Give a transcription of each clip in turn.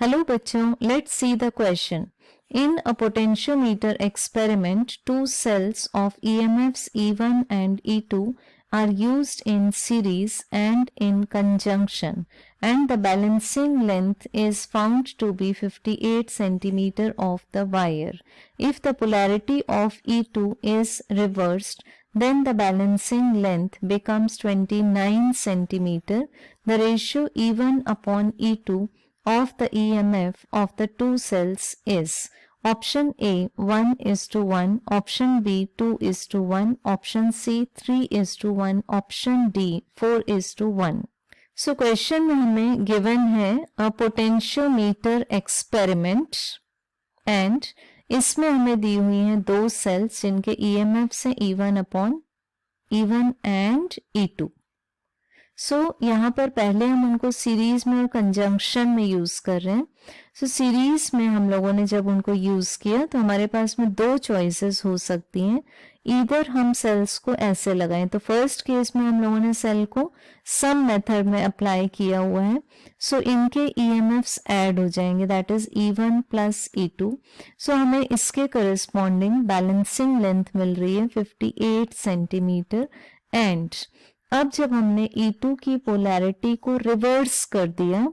Hello बच्चों, let's see the question. In a potentiometer experiment, two cells of EMFs E1 and E2 are used in series and in conjunction, and the balancing length is found to be 58 centimeter of the wire. If the polarity of E2 is reversed, then the balancing length becomes 29 centimeter. The ratio E1 upon E2 of the EMF of the two cells is option A 1:1, option B 2:1, option C 3:1, option D 4:1. So question में हमें given है a potentiometer experiment and इसमें हमें दी हुई हैं दो cells जिनके EMF है E1 upon E1 and E2. यहाँ पर पहले हम उनको सीरीज में और कंजंक्शन में यूज कर रहे हैं. सीरीज में हम लोगों ने जब उनको यूज किया तो हमारे पास में दो चॉइसेस हो सकती हैं. इधर हम सेल्स को ऐसे लगाएं, तो फर्स्ट केस में हम लोगों ने सेल को सम मेथड में अप्लाई किया हुआ है. इनके ईएमएफ्स ऐड हो जाएंगे, that is E1 plus E2. हमें इसके करस्पॉन्डिंग बैलेंसिंग लेंथ मिल रही है 58 सेंटीमीटर. एंड अब जब हमने E2 की पोलैरिटी को रिवर्स कर दिया,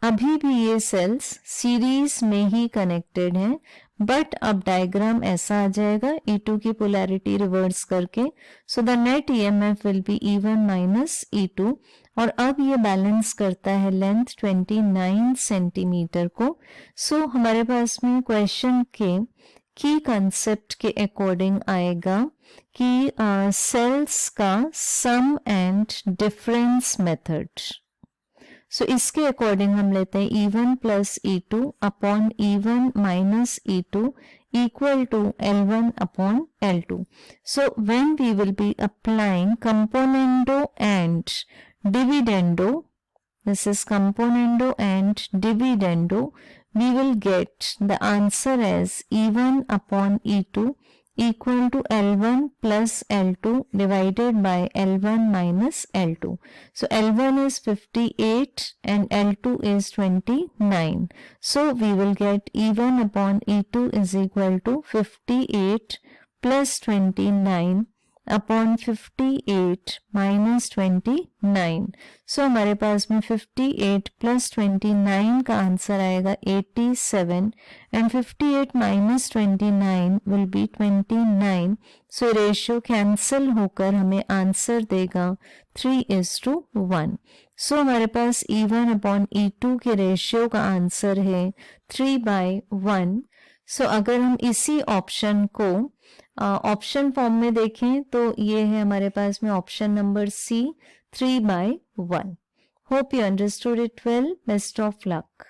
अभी भी ये सेल्स सीरीज में ही कनेक्टेड हैं, बट अब डायग्राम ऐसा आ जाएगा E2 की पोलैरिटी रिवर्स करके. The net EMF will be E1 minus E2. और अब ये बैलेंस करता है लेंथ 29 सेंटीमीटर को. हमारे पास में क्वेश्चन के की कंसेप्ट के अकॉर्डिंग आएगा कि सेल्स का सम एंड डिफरेंस मेथड. इसके अकॉर्डिंग हम लेते हैं E1 plus E2 upon E1 minus E2 equal to L1 upon L2. When we will be applying componendo and dividendo, this is componendo and dividendo, we will get the answer as E1 upon E2 equal to L1 plus L2 divided by L1 minus L2. L1 is 58 and L2 is 29. We will get E1 upon E2 is equal to 58 plus 29 upon 58 minus 29. हमारे पास में 58 plus 29 का answer आएगा 87 and 58 minus 29 will be 29. Ratio cancel होकर हमें answer देगा 3:1. हमारे पास E1 upon E2 के ratio का आंसर है 3/1. अगर हम इसी ऑप्शन को ऑप्शन फॉर्म में देखें तो ये है हमारे पास में option number C 3/1. Hope you understood it well. Best of luck.